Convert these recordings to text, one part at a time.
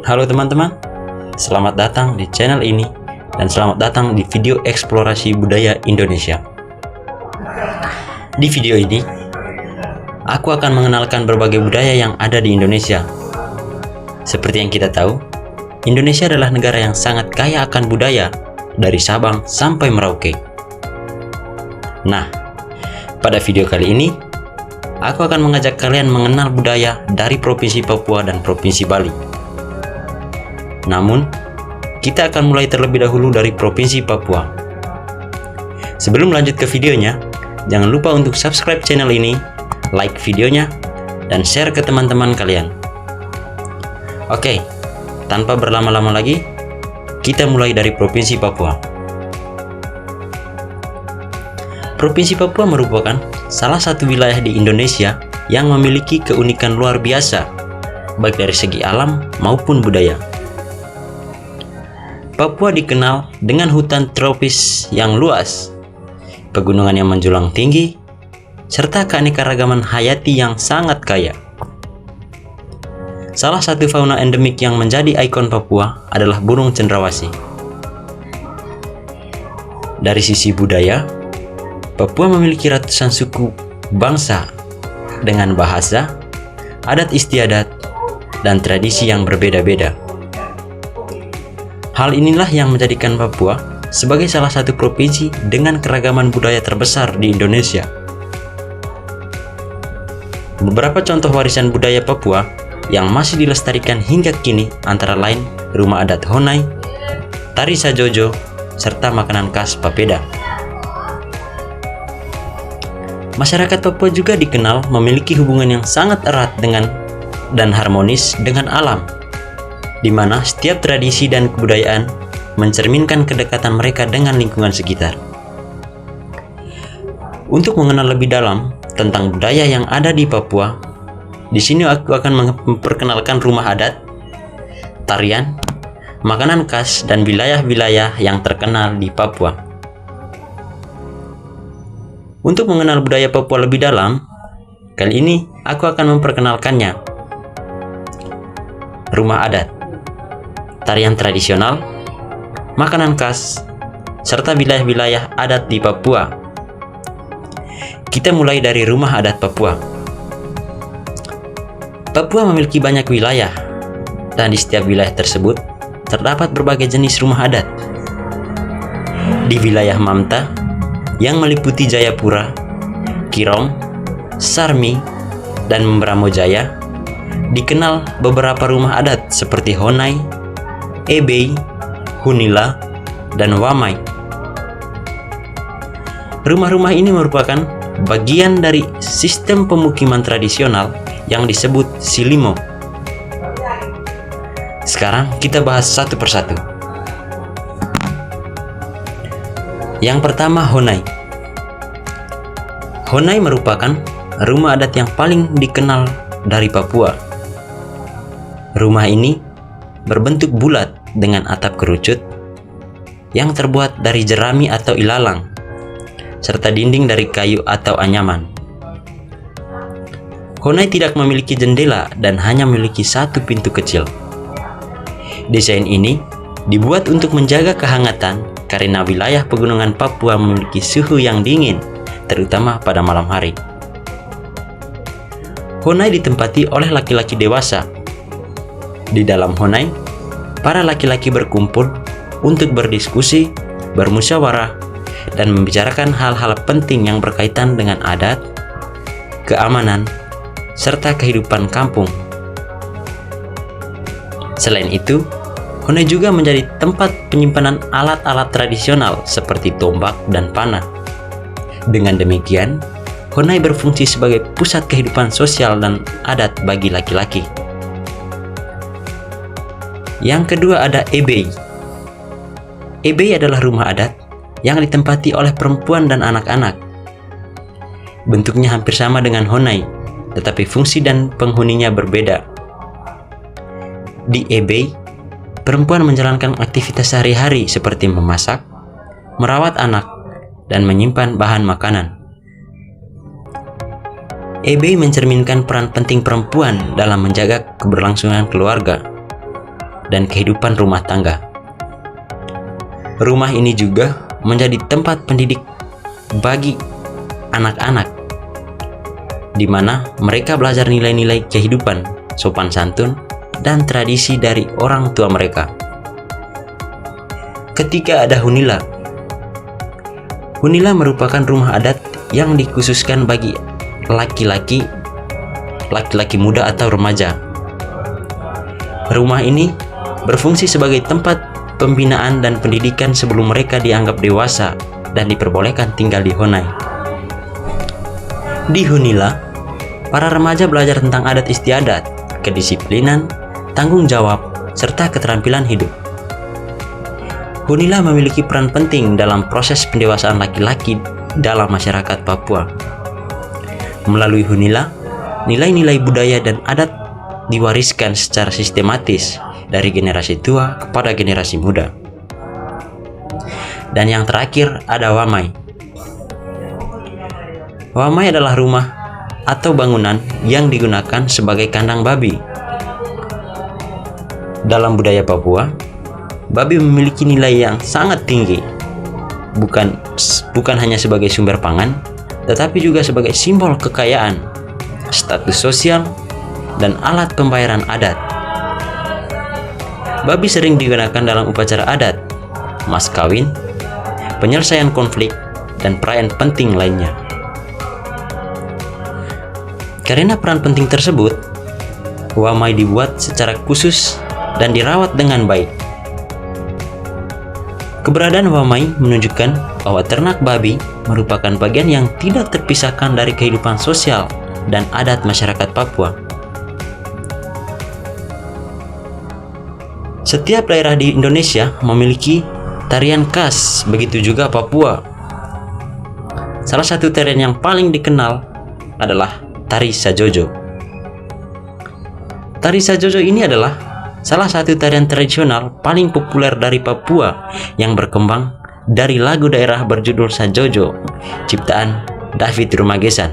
Halo teman-teman, selamat datang di channel ini dan selamat datang di video eksplorasi budaya Indonesia. Di video ini, aku akan mengenalkan berbagai budaya yang ada di Indonesia. Seperti yang kita tahu, Indonesia adalah negara yang sangat kaya akan budaya, dari Sabang sampai Merauke. Nah, pada video kali ini, aku akan mengajak kalian mengenal budaya dari Provinsi Papua dan Provinsi Bali. Namun, kita akan mulai terlebih dahulu dari Provinsi Papua. Sebelum lanjut ke videonya, jangan lupa untuk subscribe channel ini, like videonya, dan share ke teman-teman kalian. Oke, tanpa berlama-lama lagi, kita mulai dari Provinsi Papua. Provinsi Papua merupakan salah satu wilayah di Indonesia yang memiliki keunikan luar biasa, baik dari segi alam maupun budaya. Papua dikenal dengan hutan tropis yang luas, pegunungan yang menjulang tinggi, serta keanekaragaman hayati yang sangat kaya. Salah satu fauna endemik yang menjadi ikon Papua adalah burung cendrawasih. Dari sisi budaya, Papua memiliki ratusan suku bangsa dengan bahasa, adat istiadat, dan tradisi yang berbeda-beda. Hal inilah yang menjadikan Papua sebagai salah satu provinsi dengan keragaman budaya terbesar di Indonesia. Beberapa contoh warisan budaya Papua yang masih dilestarikan hingga kini antara lain rumah adat Honai, tari sajojo, serta makanan khas Papeda. Masyarakat Papua juga dikenal memiliki hubungan yang sangat erat dengan dan harmonis dengan alam, di mana setiap tradisi dan kebudayaan mencerminkan kedekatan mereka dengan lingkungan sekitar. Untuk mengenal lebih dalam tentang budaya yang ada di Papua, di sini aku akan memperkenalkan rumah adat, tarian, makanan khas, dan wilayah-wilayah yang terkenal di Papua. Untuk mengenal budaya Papua lebih dalam, kali ini aku akan memperkenalkannya. Rumah adat, tarian tradisional, makanan khas, serta wilayah-wilayah adat di Papua. Kita mulai dari rumah adat Papua. Papua memiliki banyak wilayah, dan di setiap wilayah tersebut terdapat berbagai jenis rumah adat. Di wilayah Mamta, yang meliputi Jayapura, Kirong, Sarmi, dan Membramo Jaya, dikenal beberapa rumah adat seperti Honai, Ebei, Hunila, dan Wamai. Rumah-rumah ini merupakan bagian dari sistem pemukiman tradisional yang disebut Silimo. Sekarang kita bahas satu persatu. Yang pertama, Honai. Honai merupakan rumah adat yang paling dikenal dari Papua. Rumah ini berbentuk bulat dengan atap kerucut yang terbuat dari jerami atau ilalang, serta dinding dari kayu atau anyaman. Honai tidak memiliki jendela dan hanya memiliki satu pintu kecil. Desain ini dibuat untuk menjaga kehangatan karena wilayah pegunungan Papua memiliki suhu yang dingin, terutama pada malam hari. Honai ditempati oleh laki-laki dewasa. Di dalam Honai, para laki-laki berkumpul untuk berdiskusi, bermusyawarah, dan membicarakan hal-hal penting yang berkaitan dengan adat, keamanan, serta kehidupan kampung. Selain itu, Honai juga menjadi tempat penyimpanan alat-alat tradisional seperti tombak dan panah. Dengan demikian, Honai berfungsi sebagai pusat kehidupan sosial dan adat bagi laki-laki. Yang kedua ada Ebei. Ebei adalah rumah adat yang ditempati oleh perempuan dan anak-anak. Bentuknya hampir sama dengan Honai, tetapi fungsi dan penghuninya berbeda. Di Ebei, perempuan menjalankan aktivitas sehari-hari seperti memasak, merawat anak, dan menyimpan bahan makanan. Ebei mencerminkan peran penting perempuan dalam menjaga keberlangsungan keluarga. dan kehidupan rumah tangga. Rumah ini juga menjadi tempat pendidik bagi anak-anak, di mana mereka belajar nilai-nilai kehidupan, sopan santun, dan tradisi dari orang tua mereka. Ketika ada hunila, hunila merupakan rumah adat yang dikhususkan bagi laki-laki muda atau remaja. Rumah ini berfungsi sebagai tempat pembinaan dan pendidikan sebelum mereka dianggap dewasa dan diperbolehkan tinggal di Honai. Di hunila, para remaja belajar tentang adat istiadat, kedisiplinan, tanggung jawab, serta keterampilan hidup. Hunila memiliki peran penting dalam proses pendewasaan laki-laki dalam masyarakat Papua. Melalui hunila, nilai-nilai budaya dan adat diwariskan secara sistematis dari generasi tua kepada generasi muda. Dan yang terakhir ada wamai. Wamai adalah rumah atau bangunan yang digunakan sebagai kandang babi. Dalam budaya Papua, babi memiliki nilai yang sangat tinggi, bukan hanya sebagai sumber pangan, tetapi juga sebagai simbol kekayaan, status sosial, dan alat pembayaran adat. Babi sering digunakan dalam upacara adat, mas kawin, penyelesaian konflik, dan perayaan penting lainnya. Karena peran penting tersebut, wamai dibuat secara khusus dan dirawat dengan baik. Keberadaan wamai menunjukkan bahwa ternak babi merupakan bagian yang tidak terpisahkan dari kehidupan sosial dan adat masyarakat Papua. Setiap daerah di Indonesia memiliki tarian khas, begitu juga Papua. Salah satu tarian yang paling dikenal adalah Tari Sajojo. Tari Sajojo ini adalah salah satu tarian tradisional paling populer dari Papua yang berkembang dari lagu daerah berjudul Sajojo, ciptaan David Rumagesan.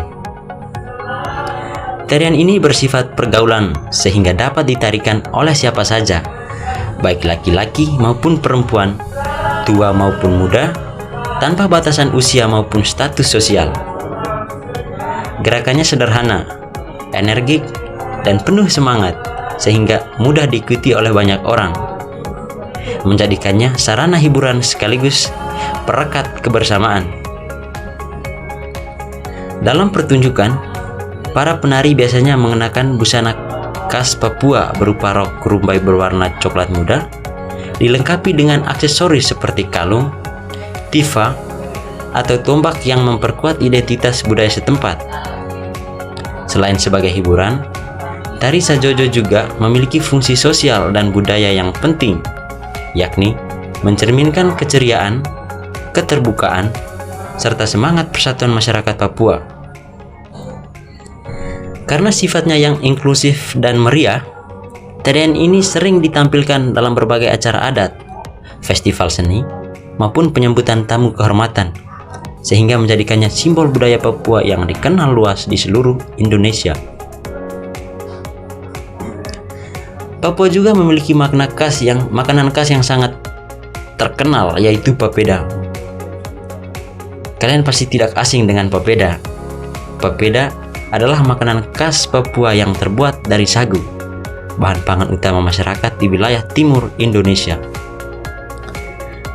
Tarian ini bersifat pergaulan sehingga dapat ditarikan oleh siapa saja, baik laki-laki maupun perempuan, tua maupun muda, tanpa batasan usia maupun status sosial. Gerakannya sederhana, energik, dan penuh semangat, sehingga mudah diikuti oleh banyak orang, menjadikannya sarana hiburan sekaligus perekat kebersamaan. Dalam pertunjukan, para penari biasanya mengenakan busana khas Papua berupa rok rumbai berwarna coklat muda, dilengkapi dengan aksesoris seperti kalung, tifa, atau tombak yang memperkuat identitas budaya setempat. Selain sebagai hiburan, tari Sajojo juga memiliki fungsi sosial dan budaya yang penting, yakni mencerminkan keceriaan, keterbukaan, serta semangat persatuan masyarakat Papua. Karena sifatnya yang inklusif dan meriah, tarian ini sering ditampilkan dalam berbagai acara adat, festival seni, maupun penyambutan tamu kehormatan, sehingga menjadikannya simbol budaya Papua yang dikenal luas di seluruh Indonesia. Papua juga memiliki makanan khas yang sangat terkenal, yaitu papeda. Kalian pasti tidak asing dengan papeda. Papeda adalah makanan khas Papua yang terbuat dari sagu, bahan pangan utama masyarakat di wilayah timur Indonesia.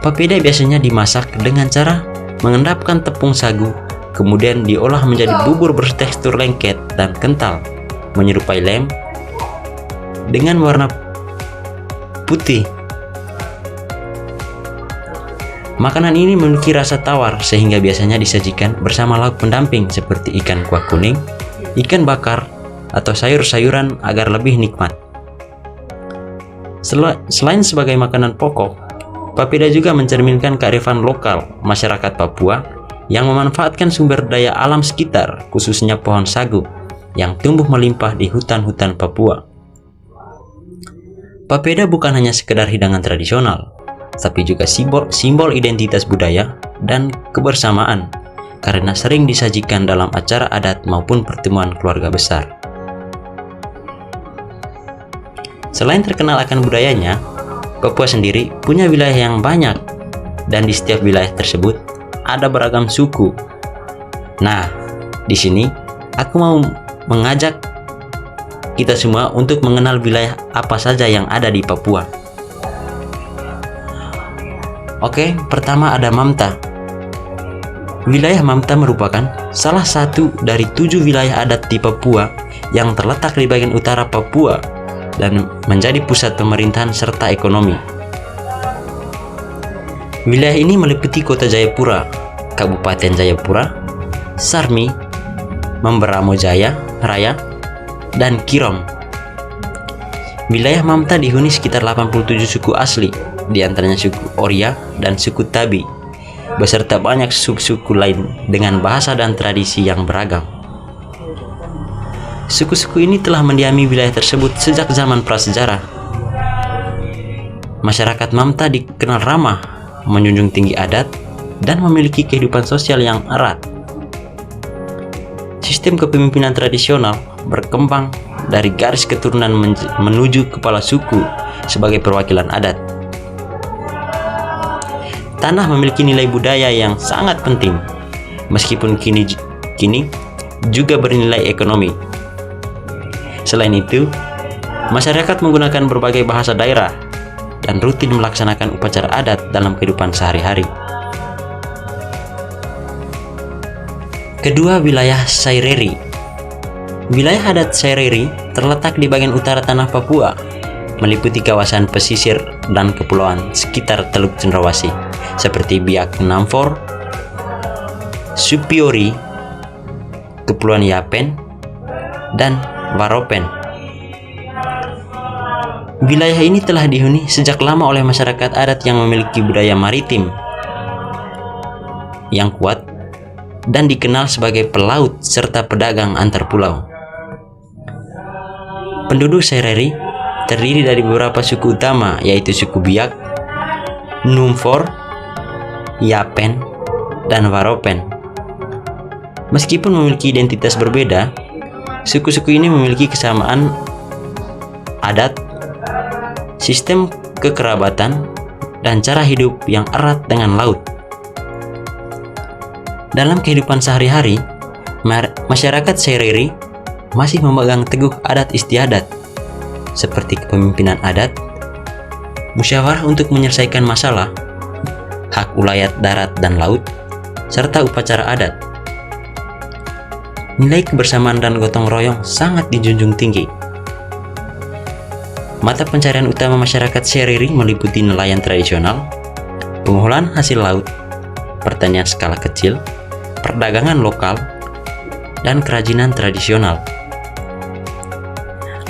Papeda biasanya dimasak dengan cara mengendapkan tepung sagu, kemudian diolah menjadi bubur bertekstur lengket dan kental, menyerupai lem, dengan warna putih. Makanan ini memiliki rasa tawar sehingga biasanya disajikan bersama lauk pendamping seperti ikan kuah kuning, ikan bakar, atau sayur-sayuran agar lebih nikmat. Selain sebagai makanan pokok, papeda juga mencerminkan kearifan lokal masyarakat Papua yang memanfaatkan sumber daya alam sekitar, khususnya pohon sagu yang tumbuh melimpah di hutan-hutan Papua. Papeda bukan hanya sekedar hidangan tradisional, tapi juga simbol identitas budaya dan kebersamaan karena sering disajikan dalam acara adat maupun pertemuan keluarga besar. Selain terkenal akan budayanya, Papua sendiri punya wilayah yang banyak, dan di setiap wilayah tersebut ada beragam suku. Nah, di sini aku mau mengajak kita semua untuk mengenal wilayah apa saja yang ada di Papua. Oke, pertama ada Mamta. Wilayah Mamta merupakan salah satu dari 7 wilayah adat di Papua yang terletak di bagian utara Papua dan menjadi pusat pemerintahan serta ekonomi. Wilayah ini meliputi Kota Jayapura, Kabupaten Jayapura, Sarmi, Mamberamo Jaya Raya, dan Kirom. Wilayah Mamta dihuni sekitar 87 suku asli, di antaranya suku Oria dan suku Tabi, beserta banyak suku-suku lain dengan bahasa dan tradisi yang beragam. Suku-suku ini telah mendiami wilayah tersebut sejak zaman prasejarah. Masyarakat Mamta dikenal ramah, menjunjung tinggi adat, dan memiliki kehidupan sosial yang erat. Sistem kepemimpinan tradisional berkembang dari garis keturunan menuju kepala suku sebagai perwakilan adat. Tanah memiliki nilai budaya yang sangat penting, meskipun kini juga bernilai ekonomi. Selain itu, masyarakat menggunakan berbagai bahasa daerah dan rutin melaksanakan upacara adat dalam kehidupan sehari-hari. Kedua, wilayah Saireri. Wilayah adat Saireri terletak di bagian utara tanah Papua, meliputi kawasan pesisir dan kepulauan sekitar Teluk Cendrawasih, seperti Biak Numfor, Supiori, Kepulauan Yapen, dan Waropen. Wilayah ini telah dihuni sejak lama oleh masyarakat adat yang memiliki budaya maritim yang kuat dan dikenal sebagai pelaut serta pedagang antar pulau. Penduduk Saireri terdiri dari beberapa suku utama, yaitu suku Biak, Numfor, Yapen, dan Waropen. Meskipun memiliki identitas berbeda, suku-suku ini memiliki kesamaan adat, sistem kekerabatan, dan cara hidup yang erat dengan laut. Dalam kehidupan sehari-hari, masyarakat Saireri masih memegang teguh adat istiadat, seperti kepemimpinan adat, musyawarah untuk menyelesaikan masalah, hak ulayat darat dan laut, serta upacara adat. Nilai kebersamaan dan gotong royong sangat dijunjung tinggi. Mata pencarian utama masyarakat Saireri meliputi nelayan tradisional, pengolahan hasil laut, pertanian skala kecil, perdagangan lokal, dan kerajinan tradisional.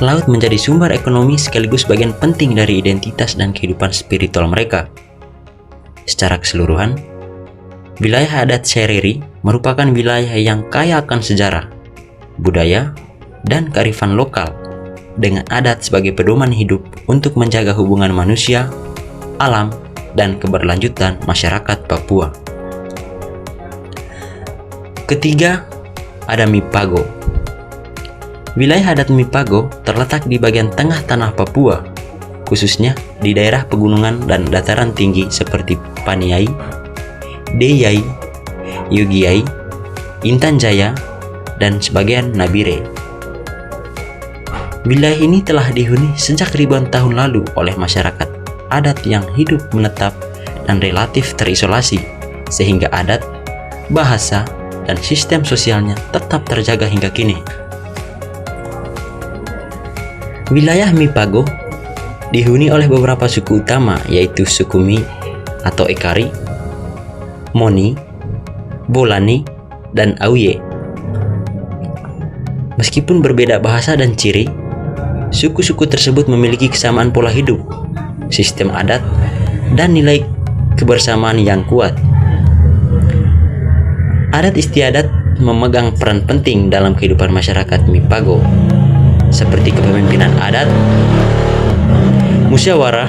Laut menjadi sumber ekonomi sekaligus bagian penting dari identitas dan kehidupan spiritual mereka. Secara keseluruhan, wilayah adat Saireri merupakan wilayah yang kaya akan sejarah, budaya, dan kearifan lokal, dengan adat sebagai pedoman hidup untuk menjaga hubungan manusia, alam, dan keberlanjutan masyarakat Papua. Ketiga, ada Mipago. Wilayah adat Mipago terletak di bagian tengah tanah Papua, khususnya di daerah pegunungan dan dataran tinggi seperti Paniai, Deyai, Yugiai, Intan Jaya, dan sebagian Nabire. Wilayah ini telah dihuni sejak ribuan tahun lalu oleh masyarakat adat yang hidup menetap dan relatif terisolasi, sehingga adat, bahasa, dan sistem sosialnya tetap terjaga hingga kini. Wilayah Mipago dihuni oleh beberapa suku utama, yaitu suku Mi atau Ekari, Moni, Bolani, dan Auye. Meskipun berbeda bahasa dan ciri, suku-suku tersebut memiliki kesamaan pola hidup, sistem adat, dan nilai kebersamaan yang kuat. Adat istiadat memegang peran penting dalam kehidupan masyarakat Mipago, seperti kepemimpinan adat, musyawarah,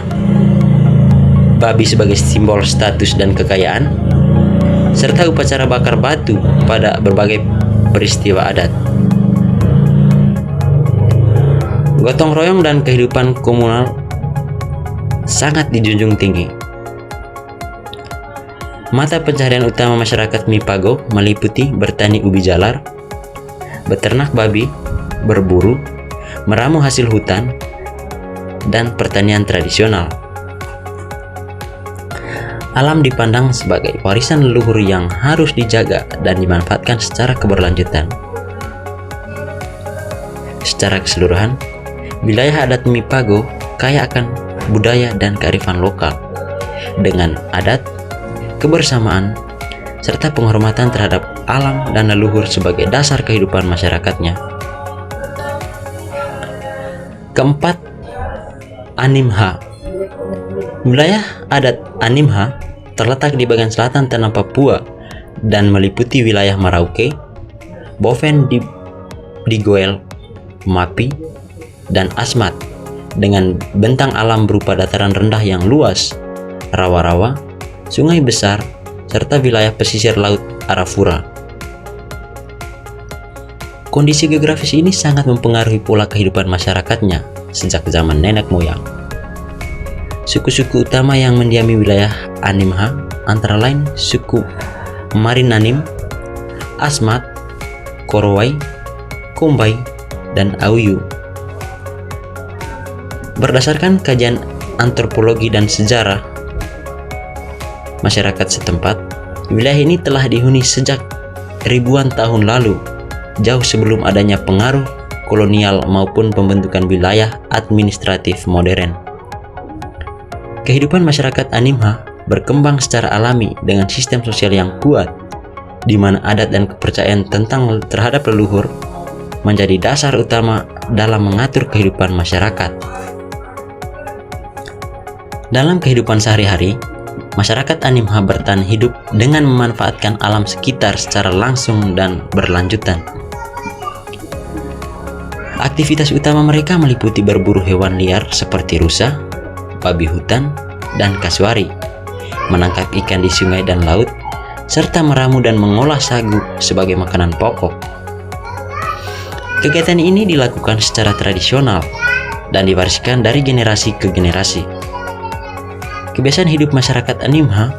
babi sebagai simbol status dan kekayaan, serta upacara bakar batu pada berbagai peristiwa adat. Gotong royong dan kehidupan komunal sangat dijunjung tinggi. Mata pencaharian utama masyarakat Mipago meliputi bertani ubi jalar, beternak babi, berburu, meramu hasil hutan, dan pertanian tradisional. Alam dipandang sebagai warisan leluhur yang harus dijaga dan dimanfaatkan secara keberlanjutan. Secara keseluruhan, wilayah adat Mipago kaya akan budaya dan kearifan lokal, dengan adat, kebersamaan, serta penghormatan terhadap alam dan leluhur sebagai dasar kehidupan masyarakatnya. Keempat, Animha. Wilayah adat Animha terletak di bagian selatan tanah Papua dan meliputi wilayah Merauke, Boven Digoel, Mapi, dan Asmat dengan bentang alam berupa dataran rendah yang luas, rawa-rawa, sungai besar, serta wilayah pesisir laut Arafura. Kondisi geografis ini sangat mempengaruhi pola kehidupan masyarakatnya sejak zaman nenek moyang. Suku-suku utama yang mendiami wilayah Animha antara lain suku Marinanim, Asmat, Korowai, Kombai, dan Auyu. Berdasarkan kajian antropologi dan sejarah masyarakat setempat, wilayah ini telah dihuni sejak ribuan tahun lalu, jauh sebelum adanya pengaruh kolonial maupun pembentukan wilayah administratif modern. Kehidupan masyarakat Animha berkembang secara alami dengan sistem sosial yang kuat, di mana adat dan kepercayaan terhadap leluhur menjadi dasar utama dalam mengatur kehidupan masyarakat. Dalam kehidupan sehari-hari, masyarakat Animha bertahan hidup dengan memanfaatkan alam sekitar secara langsung dan berlanjutan. Aktivitas utama mereka meliputi berburu hewan liar seperti rusa, babi hutan, dan kasuari, menangkap ikan di sungai dan laut, serta meramu dan mengolah sagu sebagai makanan pokok. Kegiatan ini dilakukan secara tradisional dan diwariskan dari generasi ke generasi. Kebiasaan hidup masyarakat Animha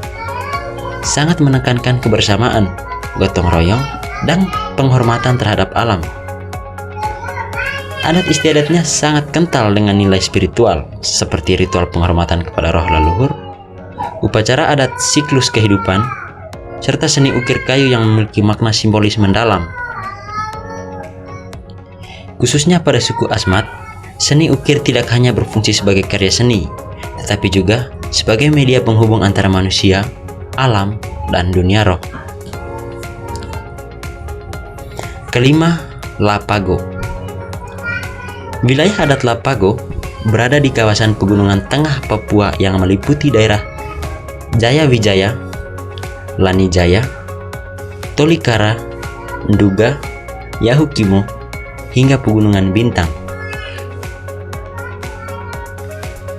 sangat menekankan kebersamaan, gotong royong, dan penghormatan terhadap alam. Adat istiadatnya sangat kental dengan nilai spiritual, seperti ritual penghormatan kepada roh leluhur, upacara adat siklus kehidupan, serta seni ukir kayu yang memiliki makna simbolis mendalam. Khususnya pada suku Asmat, seni ukir tidak hanya berfungsi sebagai karya seni, tetapi juga sebagai media penghubung antara manusia, alam, dan dunia roh. Kelima, Lapago. Wilayah adat Lapago berada di kawasan pegunungan tengah Papua yang meliputi daerah Jayawijaya, Lanijaya, Tolikara, Nduga, Yahukimo, hingga Pegunungan Bintang.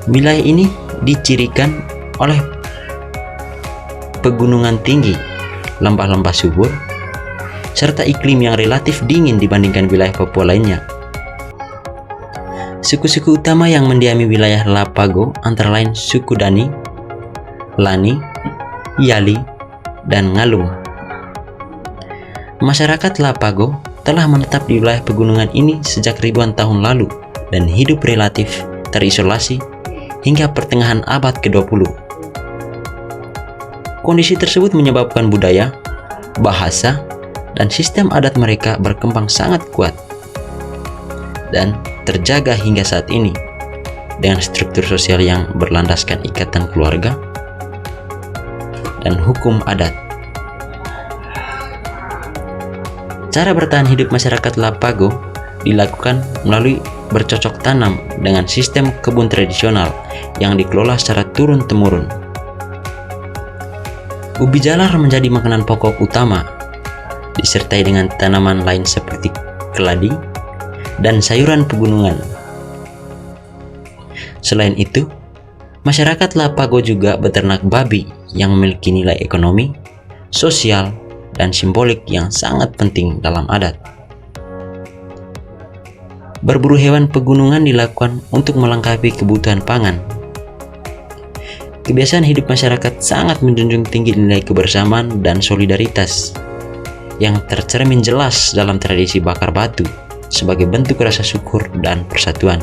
Wilayah ini dicirikan oleh pegunungan tinggi, lembah-lembah subur, serta iklim yang relatif dingin dibandingkan wilayah Papua lainnya. Suku-suku utama yang mendiami wilayah Lapago antara lain suku Dani, Lani, Yali, dan Ngalung. Masyarakat Lapago telah menetap di wilayah pegunungan ini sejak ribuan tahun lalu dan hidup relatif terisolasi hingga pertengahan abad ke-20. Kondisi tersebut menyebabkan budaya, bahasa, dan sistem adat mereka berkembang sangat kuat dan terjaga hingga saat ini dengan struktur sosial yang berlandaskan ikatan keluarga dan hukum adat. Cara bertahan hidup masyarakat Lapago dilakukan melalui bercocok tanam dengan sistem kebun tradisional yang dikelola secara turun-temurun. Ubi jalar menjadi makanan pokok utama, disertai dengan tanaman lain seperti keladi dan sayuran pegunungan. Selain itu, masyarakat Lapago juga beternak babi yang memiliki nilai ekonomi, sosial, dan simbolik yang sangat penting dalam adat. Berburu hewan pegunungan dilakukan untuk melengkapi kebutuhan pangan. Kebiasaan hidup masyarakat sangat menjunjung tinggi nilai kebersamaan dan solidaritas yang tercermin jelas dalam tradisi bakar batu sebagai bentuk rasa syukur dan persatuan.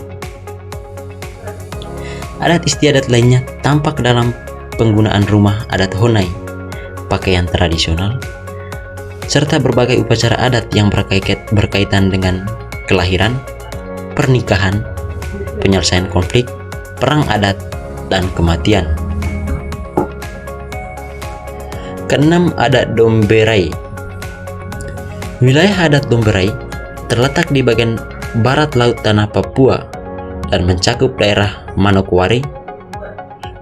Adat istiadat lainnya tampak dalam penggunaan rumah adat Honai, pakaian tradisional, serta berbagai upacara adat yang berkaitan dengan kelahiran, pernikahan, penyelesaian konflik, perang adat, dan kematian. Keenam, adat Domberai. Wilayah adat Domberai terletak di bagian barat laut tanah Papua dan mencakup daerah Manokwari,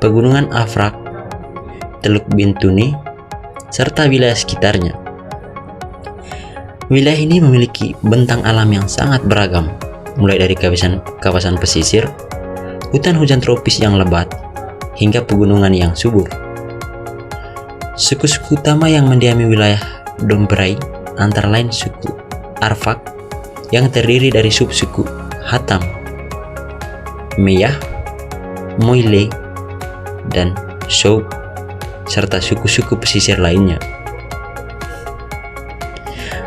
Pegunungan Afrak, Teluk Bintuni, serta wilayah sekitarnya. Wilayah ini memiliki bentang alam yang sangat beragam, mulai dari kawasan pesisir, hutan hujan tropis yang lebat, hingga pegunungan yang subur. Suku-suku utama yang mendiami wilayah Domberai antara lain suku Arfak yang terdiri dari subsuku Hatam, Meyah, Moile, dan Souk, serta suku-suku pesisir lainnya.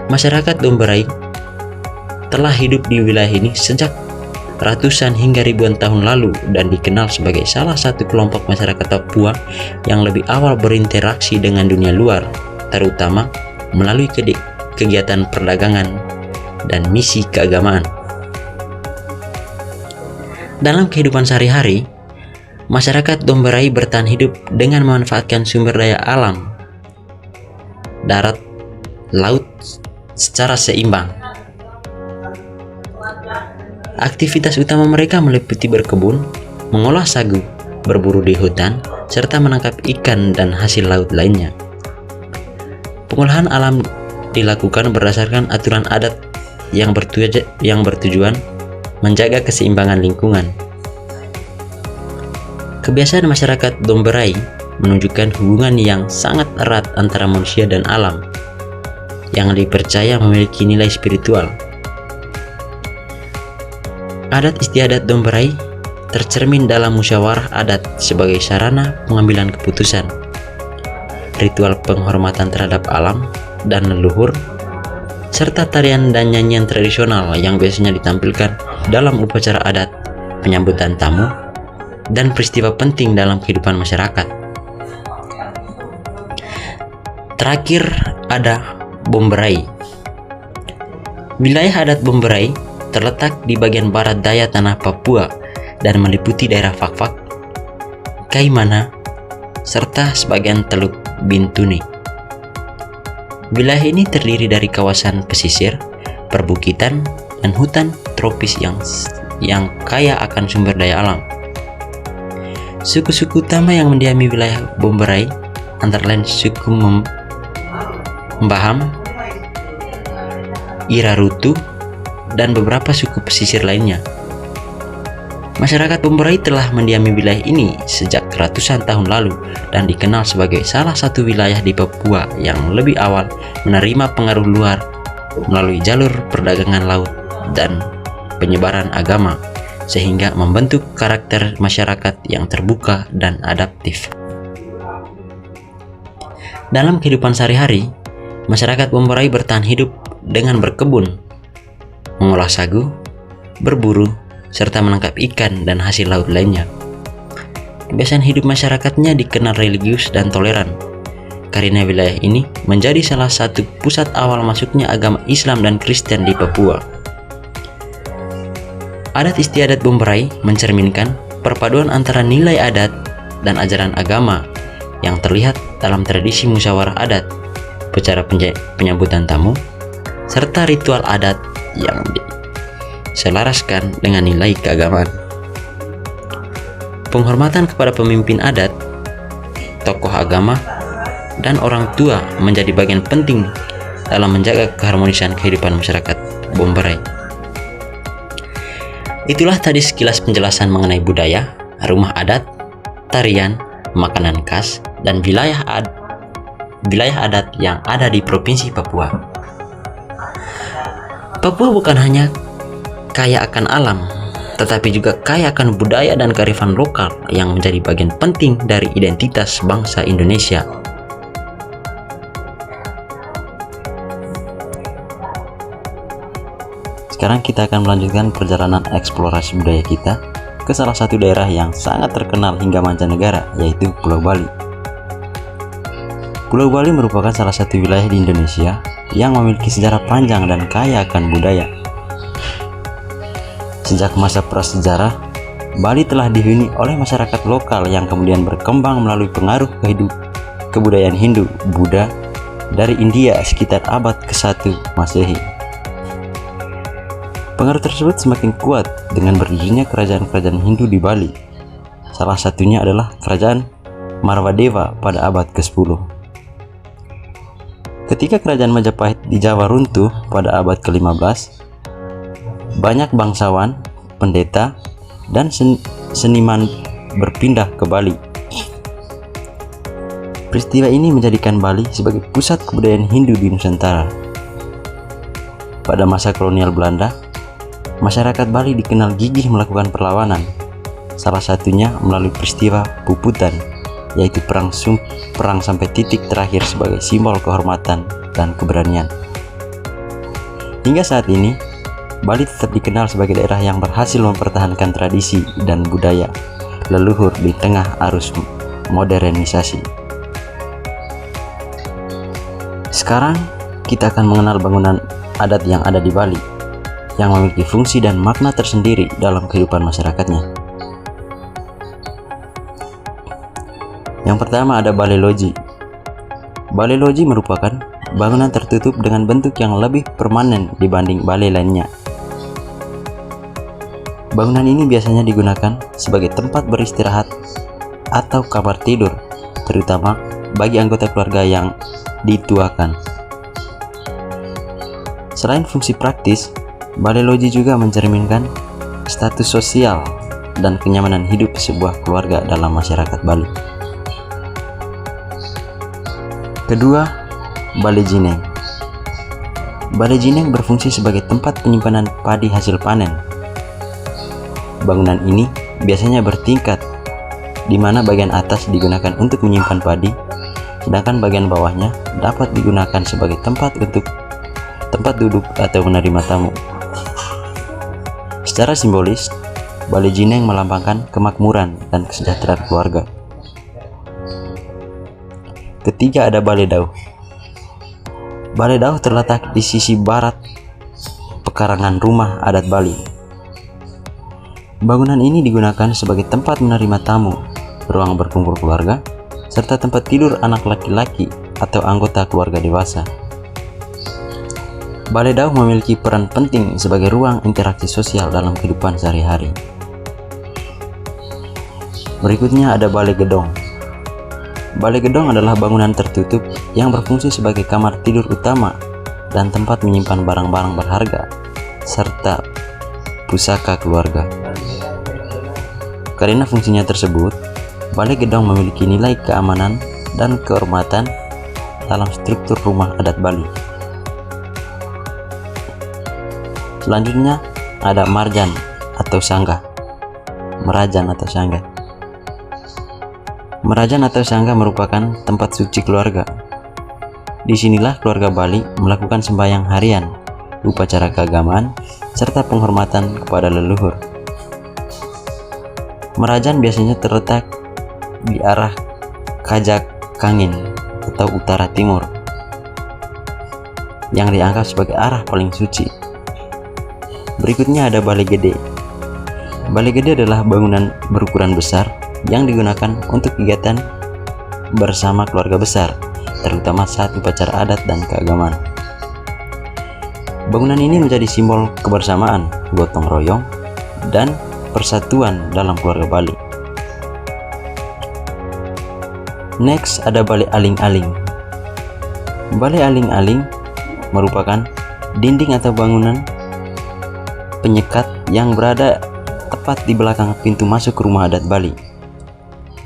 Masyarakat Domberai telah hidup di wilayah ini sejak ratusan hingga ribuan tahun lalu dan dikenal sebagai salah satu kelompok masyarakat Papua yang lebih awal berinteraksi dengan dunia luar, terutama melalui kegiatan perdagangan dan misi keagamaan. Dalam kehidupan sehari-hari, masyarakat Domberai bertahan hidup dengan memanfaatkan sumber daya alam, darat, laut secara seimbang. Aktivitas utama mereka meliputi berkebun, mengolah sagu, berburu di hutan, serta menangkap ikan dan hasil laut lainnya. Pengolahan alam dilakukan berdasarkan aturan adat yang bertujuan menjaga keseimbangan lingkungan. Kebiasaan masyarakat Domberai menunjukkan hubungan yang sangat erat antara manusia dan alam, yang dipercaya memiliki nilai spiritual. Adat istiadat Domberai tercermin dalam musyawarah adat sebagai sarana pengambilan keputusan, ritual penghormatan terhadap alam dan leluhur, serta tarian dan nyanyian tradisional yang biasanya ditampilkan dalam upacara adat, penyambutan tamu, dan peristiwa penting dalam kehidupan masyarakat. Terakhir ada Bomberai. Wilayah adat Bomberai terletak di bagian barat daya tanah Papua dan meliputi daerah Fakfak, Kaimana, serta sebagian Teluk Bintuni. Wilayah ini terdiri dari kawasan pesisir, perbukitan, dan hutan tropis yang kaya akan sumber daya alam. Suku-suku utama yang mendiami wilayah Bomberai antara lain suku Mbaham, Irarutu, dan beberapa suku pesisir lainnya. Masyarakat Bomberai telah mendiami wilayah ini sejak ratusan tahun lalu dan dikenal sebagai salah satu wilayah di Papua yang lebih awal menerima pengaruh luar melalui jalur perdagangan laut dan penyebaran agama, sehingga membentuk karakter masyarakat yang terbuka dan adaptif. Dalam kehidupan sehari-hari, masyarakat Bomberai bertahan hidup dengan berkebun, mengolah sagu, berburu, serta menangkap ikan dan hasil laut lainnya. Kebiasaan hidup masyarakatnya dikenal religius dan toleran, karena wilayah ini menjadi salah satu pusat awal masuknya agama Islam dan Kristen di Papua. Adat istiadat Bomberai mencerminkan perpaduan antara nilai adat dan ajaran agama yang terlihat dalam tradisi musyawarah adat, upacara penyambutan tamu, serta ritual adat yang diselaraskan dengan nilai keagamaan. Penghormatan kepada pemimpin adat, tokoh agama, dan orang tua menjadi bagian penting dalam menjaga keharmonisan kehidupan masyarakat Bomberai. Itulah tadi sekilas penjelasan mengenai budaya, rumah adat, tarian, makanan khas, dan wilayah adat yang ada di Provinsi Papua. Papua bukan hanya kaya akan alam, tetapi juga kaya akan budaya dan kearifan lokal yang menjadi bagian penting dari identitas bangsa Indonesia. Sekarang kita akan melanjutkan perjalanan eksplorasi budaya kita ke salah satu daerah yang sangat terkenal hingga mancanegara, yaitu Pulau Bali. Pulau Bali merupakan salah satu wilayah di Indonesia yang memiliki sejarah panjang dan kaya akan budaya. Sejak masa prasejarah, Bali telah dihuni oleh masyarakat lokal yang kemudian berkembang melalui pengaruh kebudayaan Hindu, Buddha dari India sekitar abad ke-1 Masehi. Pengaruh tersebut semakin kuat dengan berdirinya kerajaan-kerajaan Hindu di Bali. Salah satunya adalah kerajaan Marwadeva pada abad ke-10. Ketika kerajaan Majapahit di Jawa runtuh pada abad ke-15, banyak bangsawan, pendeta, dan seniman berpindah ke Bali. Peristiwa ini menjadikan Bali sebagai pusat kebudayaan Hindu di Nusantara. Pada masa kolonial Belanda, masyarakat Bali dikenal gigih melakukan perlawanan, salah satunya melalui peristiwa Puputan, yaitu perang sampai titik terakhir sebagai simbol kehormatan dan keberanian. Hingga saat ini, Bali tetap dikenal sebagai daerah yang berhasil mempertahankan tradisi dan budaya leluhur di tengah arus modernisasi. Sekarang kita akan mengenal bangunan adat yang ada di Bali, yang memiliki fungsi dan makna tersendiri dalam kehidupan masyarakatnya. Yang pertama ada Balai Loji. Balai Loji merupakan bangunan tertutup dengan bentuk yang lebih permanen dibanding balai lainnya. Bangunan ini biasanya digunakan sebagai tempat beristirahat atau kamar tidur, terutama bagi anggota keluarga yang dituakan. Selain fungsi praktis, Balai Loji juga mencerminkan status sosial dan kenyamanan hidup sebuah keluarga dalam masyarakat Bali. Kedua, Balai Jineng. Balai Jineng berfungsi sebagai tempat penyimpanan padi hasil panen. Bangunan ini biasanya bertingkat, di mana bagian atas digunakan untuk menyimpan padi, sedangkan bagian bawahnya dapat digunakan sebagai tempat duduk atau menerima tamu. Secara simbolis, Balai Jineng melambangkan kemakmuran dan kesejahteraan keluarga. Ketiga ada Balai Dauh. Balai Dauh terletak di sisi barat pekarangan rumah adat Bali. Bangunan ini digunakan sebagai tempat menerima tamu, ruang berkumpul keluarga, serta tempat tidur anak laki-laki atau anggota keluarga dewasa. Balai Dauh memiliki peran penting sebagai ruang interaksi sosial dalam kehidupan sehari-hari. Berikutnya ada Balai Gedong. Balai Gedong adalah bangunan tertutup yang berfungsi sebagai kamar tidur utama dan tempat menyimpan barang-barang berharga serta pusaka keluarga. Karena fungsinya tersebut, Balai Gedong memiliki nilai keamanan dan kehormatan dalam struktur rumah adat Bali. Selanjutnya ada Marjan atau Sanggah. Merajan atau Sanggah. Merajan atau Sanggah merupakan tempat suci keluarga. Disinilah keluarga Bali melakukan sembahyang harian, upacara keagamaan, serta penghormatan kepada leluhur. Merajan biasanya terletak di arah Kajak Kangin atau utara timur, yang dianggap sebagai arah paling suci. Berikutnya ada Balai Gede. Balai Gede adalah bangunan berukuran besar yang digunakan untuk kegiatan bersama keluarga besar, terutama saat upacara adat dan keagamaan. Bangunan ini menjadi simbol kebersamaan, gotong royong, dan persatuan dalam keluarga Bali. Next ada Balai Aling-Aling. Balai Aling-Aling merupakan dinding atau bangunan penyekat yang berada tepat di belakang pintu masuk rumah adat Bali.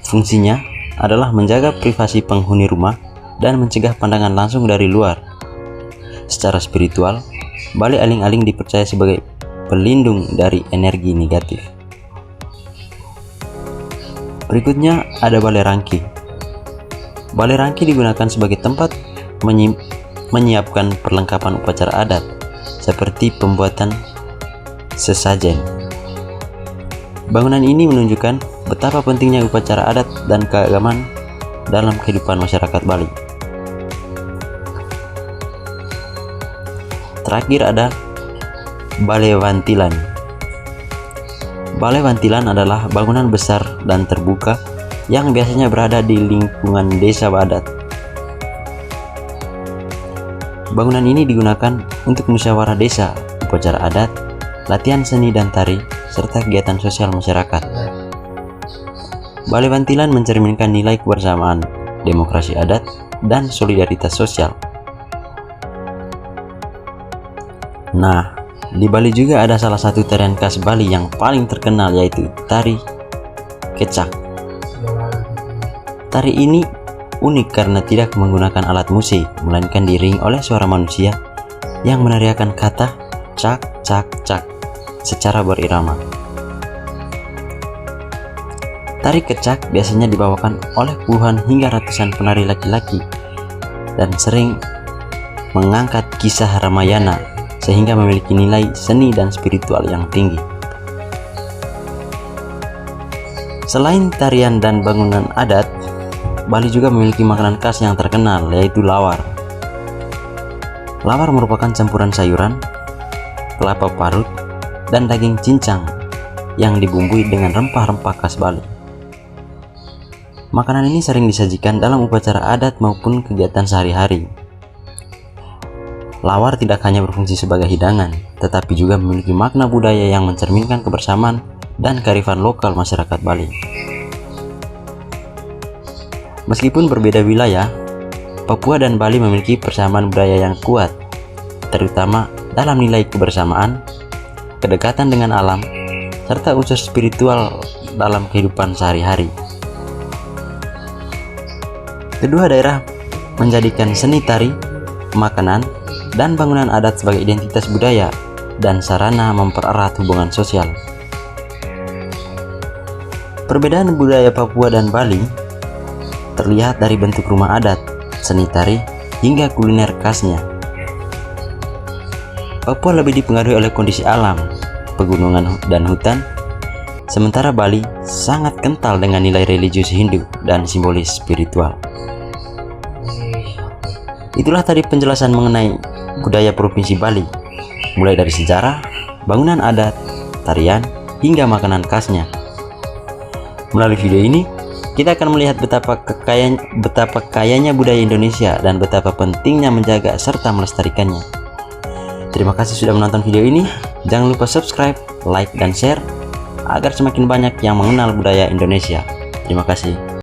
Fungsinya adalah menjaga privasi penghuni rumah dan mencegah pandangan langsung dari luar. Secara spiritual, Balai Aling-Aling dipercaya sebagai pelindung dari energi negatif. Berikutnya ada Balai Rangki. Balai Rangki digunakan sebagai tempat menyiapkan perlengkapan upacara adat seperti pembuatan sesajen. Bangunan ini menunjukkan betapa pentingnya upacara adat dan keagamaan dalam kehidupan masyarakat Bali. Terakhir ada Balai Wantilan. Balai Wantilan adalah bangunan besar dan terbuka yang biasanya berada di lingkungan desa adat. Bangunan ini digunakan untuk musyawarah desa, upacara adat, latihan seni dan tari, serta kegiatan sosial masyarakat. Balai Wantilan mencerminkan nilai kebersamaan, demokrasi adat, dan solidaritas sosial. Nah, di Bali juga ada salah satu tarian khas Bali yang paling terkenal, yaitu tari kecak. Tari ini unik karena tidak menggunakan alat musik, melainkan diiringi oleh suara manusia yang meneriakkan kata cak cak cak secara berirama. Tari kecak biasanya dibawakan oleh puluhan hingga ratusan penari laki-laki dan sering mengangkat kisah Ramayana, sehingga memiliki nilai seni dan spiritual yang tinggi. Selain tarian dan bangunan adat, Bali juga memiliki makanan khas yang terkenal, yaitu lawar. Lawar merupakan campuran sayuran, kelapa parut, dan daging cincang yang dibumbui dengan rempah-rempah khas Bali. Makanan ini sering disajikan dalam upacara adat maupun kegiatan sehari-hari. Lawar tidak hanya berfungsi sebagai hidangan, tetapi juga memiliki makna budaya yang mencerminkan kebersamaan dan kearifan lokal masyarakat Bali. Meskipun berbeda wilayah, Papua dan Bali memiliki persamaan budaya yang kuat, terutama dalam nilai kebersamaan, kedekatan dengan alam, serta unsur spiritual dalam kehidupan sehari-hari. Kedua daerah menjadikan seni tari, makanan, dan bangunan adat sebagai identitas budaya dan sarana mempererat hubungan sosial. Perbedaan budaya Papua dan Bali terlihat dari bentuk rumah adat, seni tari, hingga kuliner khasnya. Papua lebih dipengaruhi oleh kondisi alam, pegunungan dan hutan, sementara Bali sangat kental dengan nilai religius Hindu dan simbolis spiritual. Itulah tadi penjelasan mengenai budaya Provinsi Bali, mulai dari sejarah, bangunan adat, tarian, hingga makanan khasnya. Melalui video ini, kita akan melihat betapa kayanya budaya Indonesia dan betapa pentingnya menjaga serta melestarikannya. Terima kasih sudah menonton video ini. Jangan lupa subscribe, like, dan share agar semakin banyak yang mengenal budaya Indonesia. Terima kasih.